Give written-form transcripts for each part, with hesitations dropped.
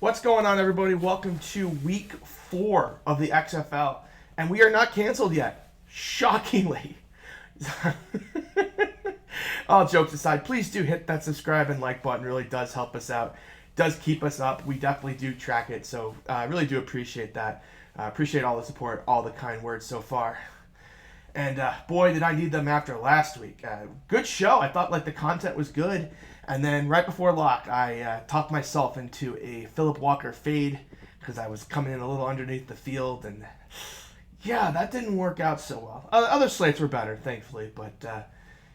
What's going on, everybody? Welcome to week 4 of the XFL. And we are not canceled yet. Shockingly. All jokes aside, please do hit that subscribe and like button. It really does help us out. It does keep us up. We definitely do track it. So I really do appreciate that. Appreciate all the support, all the kind words so far. And boy, did I need them after last week. Good show. I thought the content was good. And then right before lock, I talked myself into a Philip Walker fade because I was coming in a little underneath the field. And yeah, that didn't work out so well. Other slates were better, thankfully. But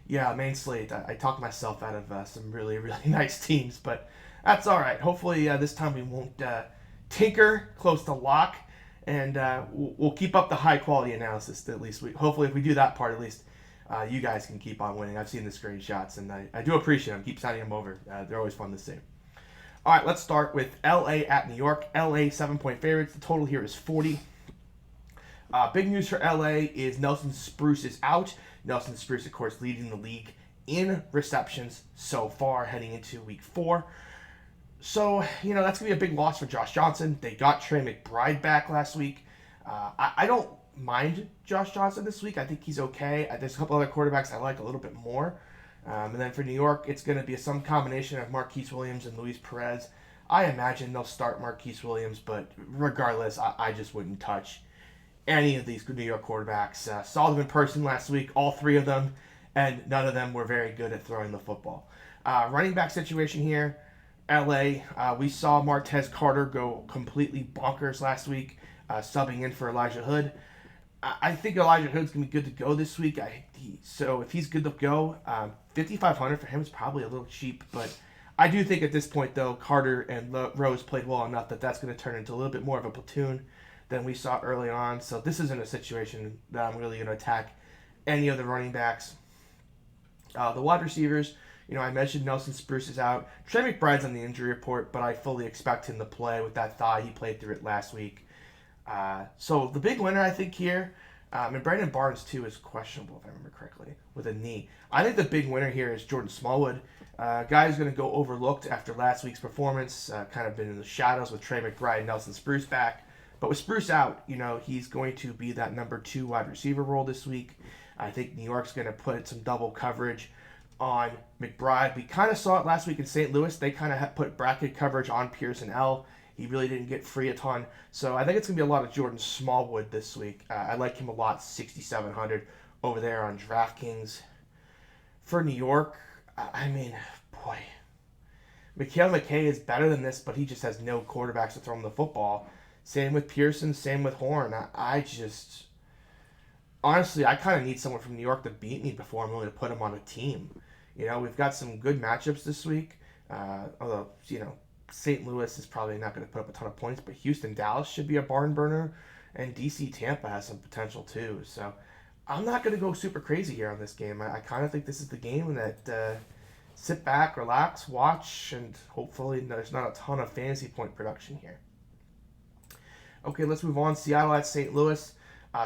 yeah, main slate, I talked myself out of some really, really nice teams. But that's all right. Hopefully this time we won't tinker close to lock. And we'll keep up the high quality analysis. At least hopefully if we do that part, at least you guys can keep on winning. I've seen the screenshots, and I do appreciate them. Keep sending them over. They're always fun to see. All right, let's start with LA at New York. LA 7-point favorites. The total here is 40. Big news for LA is Nelson Spruce is out. Nelson Spruce, of course, leading the league in receptions so far heading into week 4. So, that's going to be a big loss for Josh Johnson. They got Trey McBride back last week. I don't mind Josh Johnson this week. I think he's okay. There's a couple other quarterbacks I like a little bit more. And then for New York, it's going to be some combination of Marquise Williams and Luis Perez. I imagine they'll start Marquise Williams, but regardless, I just wouldn't touch any of these New York quarterbacks. Saw them in person last week, all 3 of them, and none of them were very good at throwing the football. Running back situation here. LA, we saw Martez Carter go completely bonkers last week, subbing in for Elijah Hood. I think Elijah Hood's going to be good to go this week. So if he's good to go, $5,500 for him is probably a little cheap. But I do think at this point, though, Carter and Rose played well enough that that's going to turn into a little bit more of a platoon than we saw early on. So this isn't a situation that I'm really going to attack any of the running backs. The wide receivers, I mentioned Nelson Spruce is out. Trey McBride's on the injury report, but I fully expect him to play with that thigh. He played through it last week. So the big winner, I think, here, and Brandon Barnes, too, is questionable, if I remember correctly, with a knee. I think the big winner here is Jordan Smallwood. Guy who's going to go overlooked after last week's performance, kind of been in the shadows with Trey McBride and Nelson Spruce back. But with Spruce out, he's going to be that number 2 wide receiver role this week. I think New York's going to put some double coverage on McBride. We kind of saw it last week in St. Louis. They kind of put bracket coverage on Pearson L. He really didn't get free a ton. So I think it's going to be a lot of Jordan Smallwood this week. I like him a lot, 6,700 over there on Draftkings. For New York, boy, Mikael McKay is better than this, but he just has no quarterbacks to throw him the football. Same with Pearson, same with Horn. Honestly, I kind of need someone from New York to beat me before I'm willing to put him on a team. We've got some good matchups this week. Although, St. Louis is probably not going to put up a ton of points, but Houston, Dallas should be a barn burner, and DC, Tampa has some potential too. So I'm not going to go super crazy here on this game. I kind of think this is the game that sit back, relax, watch, and hopefully there's not a ton of fantasy point production here. Okay, let's move on. Seattle at St. Louis.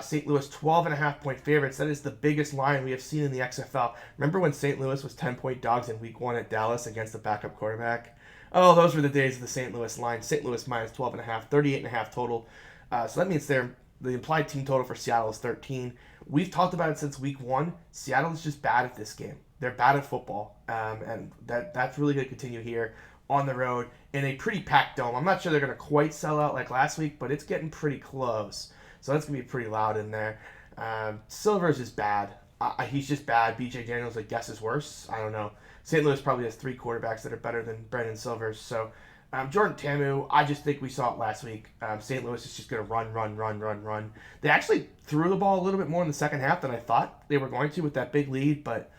St. Louis 12.5-point favorites. That is the biggest line we have seen in the XFL. Remember when St. Louis was 10-point dogs in week 1 at Dallas against the backup quarterback? Oh, those were the days of the St. Louis line. St. Louis minus 12.5, 38.5 total. So that means the implied team total for Seattle is 13. We've talked about it since week 1. Seattle is just bad at this game. They're bad at football. And that's really going to continue here on the road in a pretty packed dome. I'm not sure they're going to quite sell out like last week, but it's getting pretty close. So that's going to be pretty loud in there. Silvers is bad. He's just bad. BJ Daniels, I guess, is worse. I don't know. St. Louis probably has 3 quarterbacks that are better than Brendan Silvers. So Jordan Ta'amu, I just think we saw it last week. St. Louis is just going to run. They actually threw the ball a little bit more in the second half than I thought they were going to with that big lead. But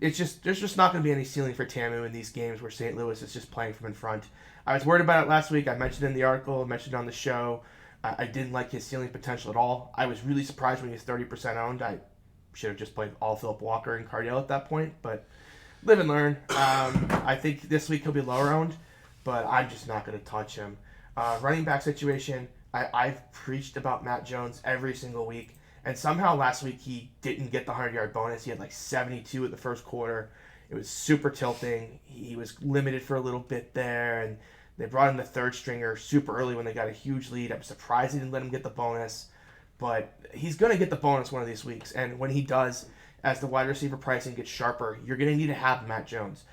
there's just not going to be any ceiling for Ta'amu in these games where St. Louis is just playing from in front. I was worried about it last week. I mentioned it in the article. I mentioned it on the show. I didn't like his ceiling potential at all. I was really surprised when he was 30% owned. I should have just played all Philip Walker and Cardale at that point, but live and learn. I think this week he'll be lower owned, but I'm just not going to touch him. Running back situation, I've preached about Matt Jones every single week, and somehow last week he didn't get the 100-yard bonus. He had like 72 at the first quarter. It was super tilting. He was limited for a little bit there, and They brought in the third stringer super early when they got a huge lead. I'm surprised he didn't let him get the bonus, but he's going to get the bonus one of these weeks. And when he does, as the wide receiver pricing gets sharper, you're going to need to have Matt Jones.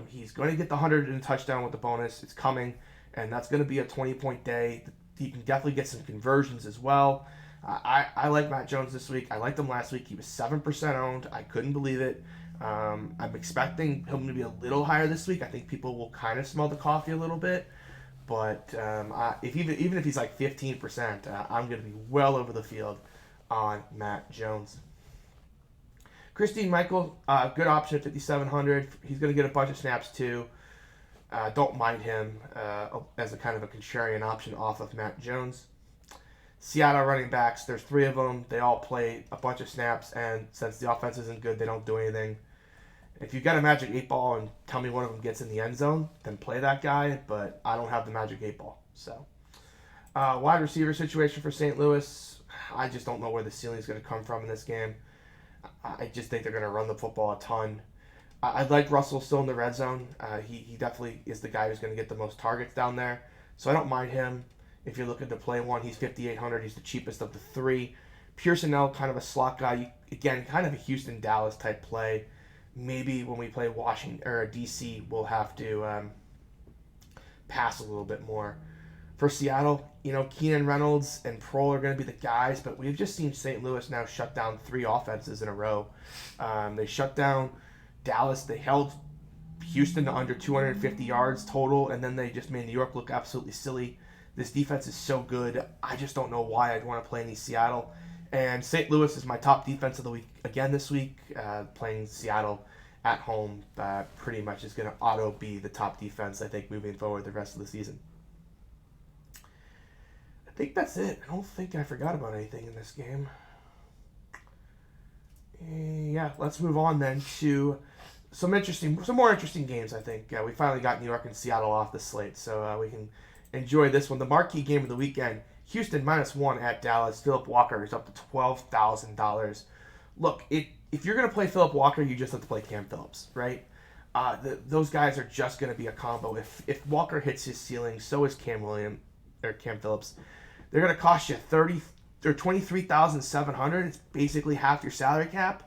He's going to get the 100 and touchdown with the bonus. It's coming, and that's going to be a 20-point day. You can definitely get some conversions as well. I like Matt Jones this week. I liked him last week. He was 7% owned. I couldn't believe it. I'm expecting him to be a little higher this week. I think people will kind of smell the coffee a little bit. But even if he's like 15%, I'm going to be well over the field on Matt Jones. Christine Michael, good option at 5,700. He's going to get a bunch of snaps too. Don't mind him as a kind of a contrarian option off of Matt Jones. Seattle running backs, there's 3 of them. They all play a bunch of snaps, and since the offense isn't good, they don't do anything. If you've got a magic 8 ball and tell me one of them gets in the end zone, then play that guy, but I don't have the magic 8 ball. So, wide receiver situation for St. Louis, I just don't know where the ceiling is going to come from in this game. I just think they're going to run the football a ton. I like Russell still in the red zone. He definitely is the guy who's going to get the most targets down there, so I don't mind him. If you're looking to play one, he's 5,800. He's the cheapest of the 3. Pearsonell, kind of a slot guy. Again, kind of a Houston-Dallas type play. Maybe when we play Washington or DC, we'll have to pass a little bit more. For Seattle, Keenan Reynolds and Prohl are going to be the guys, but we've just seen St. Louis now shut down 3 offenses in a row. They shut down Dallas. They held Houston to under 250 yards total, and then they just made New York look absolutely silly. This defense is so good. I just don't know why I'd want to play any Seattle. And St. Louis is my top defense of the week again this week. Playing Seattle at home pretty much is going to auto be the top defense, I think, moving forward the rest of the season. I think that's it. I don't think I forgot about anything in this game. Yeah, let's move on then to some more interesting games, I think. We finally got New York and Seattle off the slate, so we can enjoy this one. The marquee game of the weekend, Houston -1 at Dallas. Philip Walker is up to $12,000. Look, if you're going to play Philip Walker, you just have to play Cam Phillips, right? Those guys are just going to be a combo. If Walker hits his ceiling, so is Cam Phillips. They're going to cost you $23,700. It's basically half your salary cap.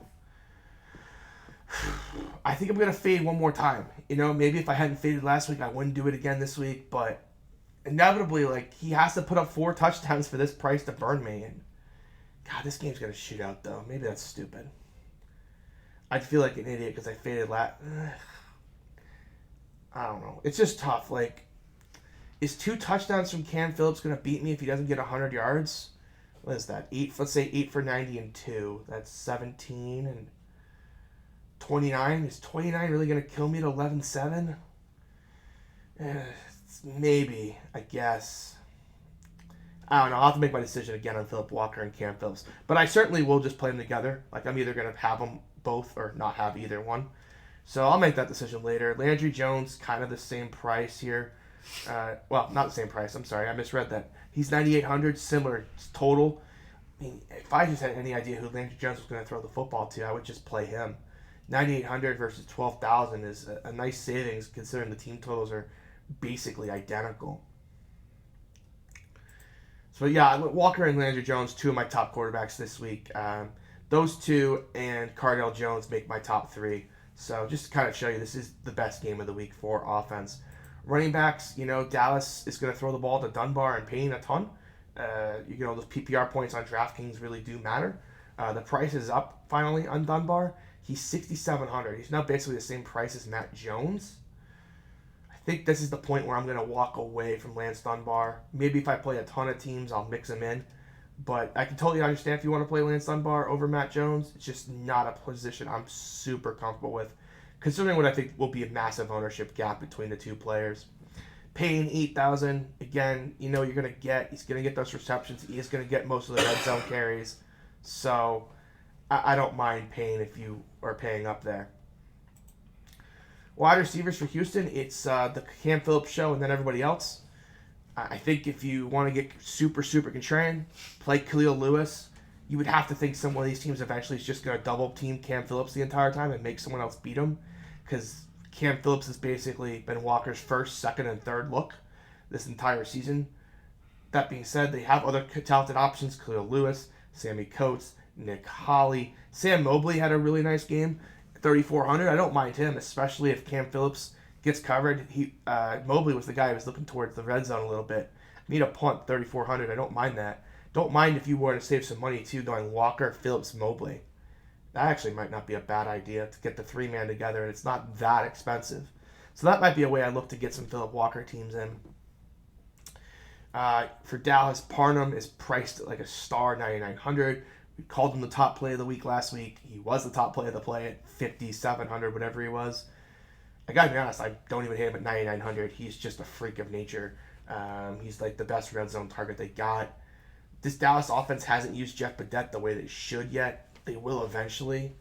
I think I'm going to fade one more time. Maybe if I hadn't faded last week, I wouldn't do it again this week, but inevitably, he has to put up 4 touchdowns for this price to burn me. And God, this game's gonna shoot out though. Maybe that's stupid. I'd feel like an idiot because I faded I don't know. It's just tough. Is 2 touchdowns from Cam Phillips gonna beat me if he doesn't get 100 yards? What is that? Let's say 8 for 90 and 2. That's 17 and 29. Is 29 really gonna kill me to 11-7? Maybe, I guess. I don't know. I'll have to make my decision again on Philip Walker and Cam Phillips. But I certainly will just play them together. I'm either going to have them both or not have either one. So I'll make that decision later. Landry Jones, kind of the same price here. Well, not the same price. I'm sorry. I misread that. He's 9,800, similar total. I mean, if I just had any idea who Landry Jones was going to throw the football to, I would just play him. 9,800 versus 12,000 is a nice savings considering the team totals are basically identical. So yeah, Walker and Landry Jones, 2 of my top quarterbacks this week. Those 2 and Cardell Jones make my top 3. So just to kind of show you, this is the best game of the week for offense. Running backs, Dallas is going to throw the ball to Dunbar and Payne a ton. Those PPR points on Draftkings really do matter. The price is up finally on Dunbar. He's 6,700. He's now basically the same price as Matt Jones. I think this is the point where I'm going to walk away from Lance Dunbar. Maybe if I play a ton of teams, I'll mix him in. But I can totally understand if you want to play Lance Dunbar over Matt Jones. It's just not a position I'm super comfortable with, considering what I think will be a massive ownership gap between the 2 players. Payne, 8,000. Again, you're going to get, he's going to get those receptions. He is going to get most of the red zone carries. So I don't mind Payne if you are paying up there. Wide receivers for Houston, it's the Cam Phillips show and then everybody else. I think if you want to get super contrarian, play Khalil Lewis. You would have to think some of these teams eventually is just going to double team Cam Phillips the entire time and make someone else beat him, because Cam Phillips has basically been Walker's first, second, and third look this entire season. That being said, they have other talented options: Khalil Lewis, Sammy Coates, Nick Holley. Sam Mobley had a really nice game, 3,400. I don't mind him, especially if Cam Phillips gets covered. Mobley was the guy who was looking towards the red zone a little bit. Need a punt, 3,400. I don't mind that. Don't mind if you were to save some money too, going Walker, Phillips, Mobley. That actually might not be a bad idea to get the three-man together, and it's not that expensive. So that might be a way I look to get some Phillip Walker teams in. For Dallas, Parham is priced at like a star, 9,900. We called him the top play of the week last week. He was the top play of the play at 5,700, whatever he was. I gotta be honest, I don't even hate him at 9,900. He's just a freak of nature. He's like the best red zone target they got. This Dallas offense hasn't used Jeff Badet the way they should yet. They will eventually,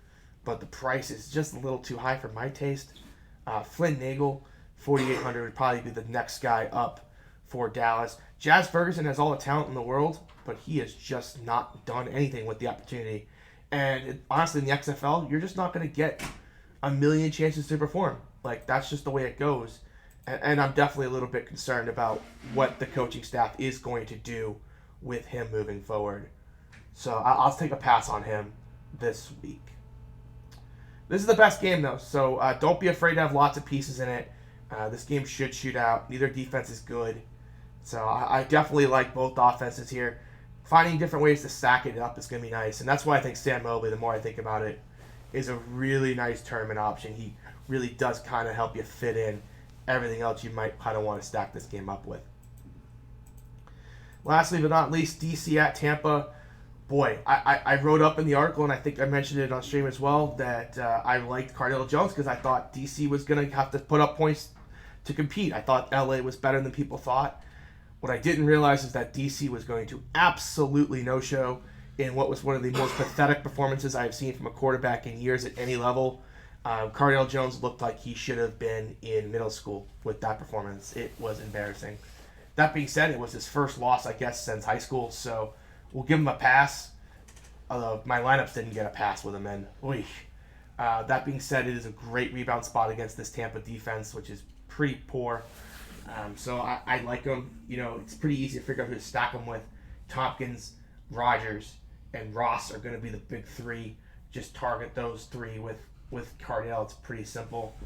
but the price is just a little too high for my taste. Flynn Nagel, 4,800 would probably be the next guy up for Dallas. Jazz Ferguson has all the talent in the world, but he has just not done anything with the opportunity. And honestly, in the XFL, you're just not going to get a million chances to perform. Like, that's just the way it goes. And I'm definitely a little bit concerned about what the coaching staff is going to do with him moving forward. So I'll take a pass on him this week. This is the best game, though, so don't be afraid to have lots of pieces in it. This game should shoot out. Neither defense is good. So I definitely like both offenses here. Finding different ways to stack it up is going to be nice. And that's why I think Sam Mobley, the more I think about it, is a really nice tournament option. He really does kind of help you fit in everything else you might kind of want to stack this game up with. Lastly but not least, DC at Tampa. Boy, I wrote up in the article, and I think I mentioned it on stream as well, that I liked Cardale Jones because I thought DC was going to have to put up points to compete. I thought LA was better than people thought. What I didn't realize is that DC was going to absolutely no-show in what was one of the most pathetic performances I have seen from a quarterback in years at any level. Cardale Jones looked like he should have been in middle school with that performance. It was embarrassing. That being said, it was his first loss, I guess, since high school, so we'll give him a pass. Although my lineups didn't get a pass with him in. That being said, it is a great rebound spot against this Tampa defense, which is pretty poor. So I like him. You know, it's pretty easy to figure out who to stack him with. Tompkins, Rogers, and Ross are going to be the big three. Just target those three with Cardale. It's pretty simple.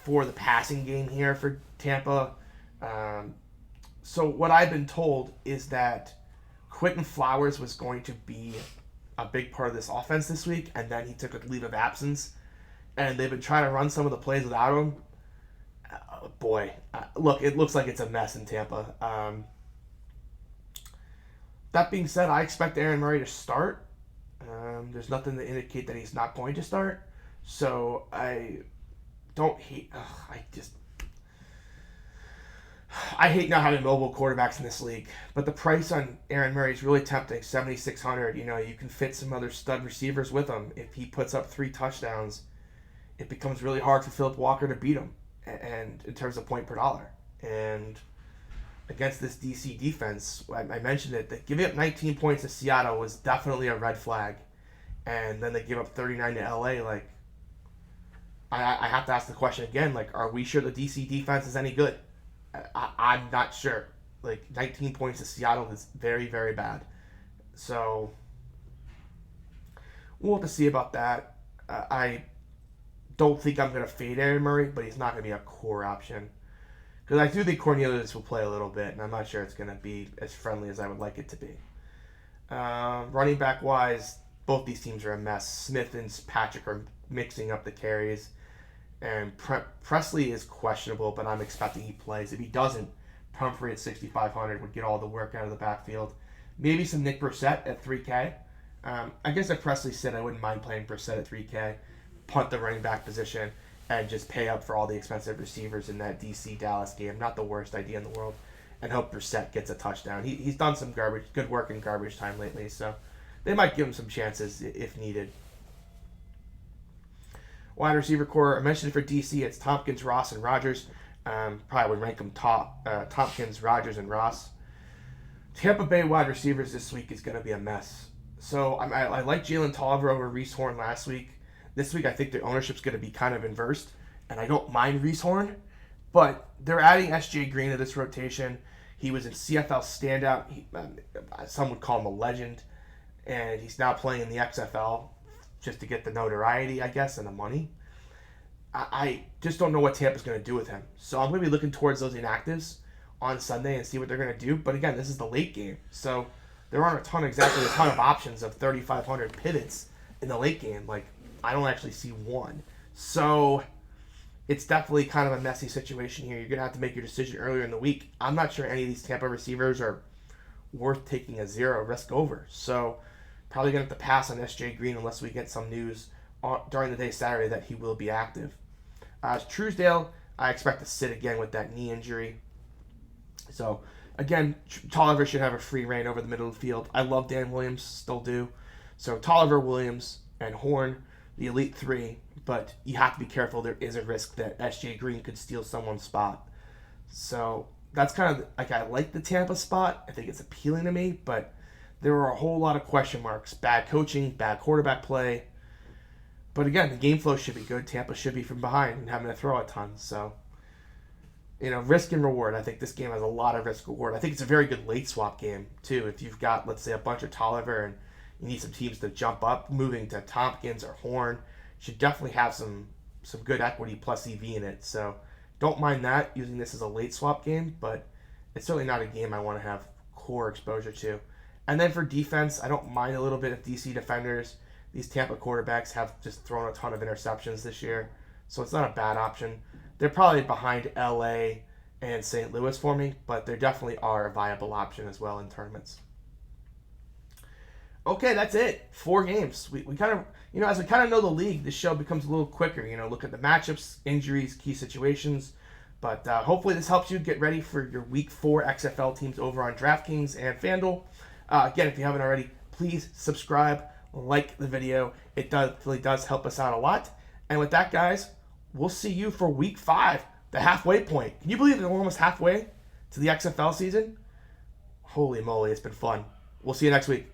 For the passing game here for Tampa, so what I've been told is that Quentin Flowers was going to be a big part of this offense this week, and then he took a leave of absence, and they've been trying to run some of the plays without him. Look, it looks like it's a mess in Tampa. That being said, I expect Aaron Murray to start. There's nothing to indicate that he's not going to start, so I don't hate. I hate not having mobile quarterbacks in this league, but the price on Aaron Murray is really tempting, 7,600. You know, you can fit some other stud receivers with him. If he puts up 3 touchdowns, it becomes really hard for Phillip Walker to beat him, and in terms of point per dollar. And against this DC defense, I mentioned it, that giving up 19 points to Seattle was definitely a red flag, and then they give up 39 to LA. Like, I have to ask the question again, like, are we sure the DC defense is any good? I'm not sure. Like, 19 points to Seattle is very, very bad. So, we'll have to see about that. I don't think I'm going to fade Aaron Murray, but he's not going to be a core option. Because I do think Cornelius will play a little bit, and I'm not sure it's going to be as friendly as I would like it to be. Running back-wise, both these teams are a mess. Smith and Patrick are mixing up the carries. And Presley is questionable, but I'm expecting he plays. If he doesn't, Pumphrey at 6,500 would get all the work out of the backfield. Maybe some Nick Brissett at 3K. I guess if Presley said I wouldn't mind playing Brissett at 3K, punt the running back position, and just pay up for all the expensive receivers in that DC-Dallas game. Not the worst idea in the world. And hope Brissett gets a touchdown. He's done some good work in garbage time lately, so they might give him some chances if needed. Wide receiver core, I mentioned it for DC, it's Tompkins, Ross, and Rogers. Probably would rank them Tompkins, Rogers, and Ross. Tampa Bay wide receivers this week is going to be a mess. So I like Jalen Tolliver over Reese Horn last week. This week I think the ownership's going to be kind of inversed, and I don't mind Reese Horn, but they're adding S.J. Green to this rotation. He was a CFL standout. Some would call him a legend, and he's now playing in the XFL just to get the notoriety, I guess, and the money. I just don't know what Tampa's going to do with him. So I'm going to be looking towards those inactives on Sunday and see what they're going to do. But again, this is the late game, so there aren't a ton of options of 3,500 pivots in the late game. Like, I don't actually see one. So it's definitely kind of a messy situation here. You're going to have to make your decision earlier in the week. I'm not sure any of these Tampa receivers are worth taking a zero risk over. So probably going to have to pass on S.J. Green unless we get some news during the day Saturday that he will be active. Truesdale, I expect to sit again with that knee injury. So, again, Tolliver should have a free reign over the middle of the field. I love Dan Williams, still do. So, Tolliver, Williams, and Horn, the elite three. But you have to be careful. There is a risk that S.J. Green could steal someone's spot. So, that's kind of, like, I like the Tampa spot. I think it's appealing to me. But there are a whole lot of question marks. Bad coaching, bad quarterback play. But again, the game flow should be good. Tampa should be from behind and having to throw a ton. So, risk and reward. I think this game has a lot of risk reward. I think it's a very good late swap game, too. If you've got, let's say, a bunch of Tolliver and you need some teams to jump up, moving to Tompkins or Horn, should definitely have some good equity plus EV in it. So, don't mind that, using this as a late swap game, but it's certainly not a game I want to have core exposure to. And then for defense, I don't mind a little bit of DC defenders. These Tampa quarterbacks have just thrown a ton of interceptions this year, so it's not a bad option. They're probably behind LA and St. Louis for me, but they definitely are a viable option as well in tournaments. Okay, that's it. 4 games. We kind of, as we kind of know the league, this show becomes a little quicker. Look at the matchups, injuries, key situations. But hopefully this helps you get ready for your Week 4 XFL teams over on Draftkings and FanDuel. Again, if you haven't already, please subscribe, like the video. It really does help us out a lot. And with that, guys, we'll see you for Week 5, the halfway point. Can you believe we're almost halfway to the XFL season? Holy moly, it's been fun. We'll see you next week.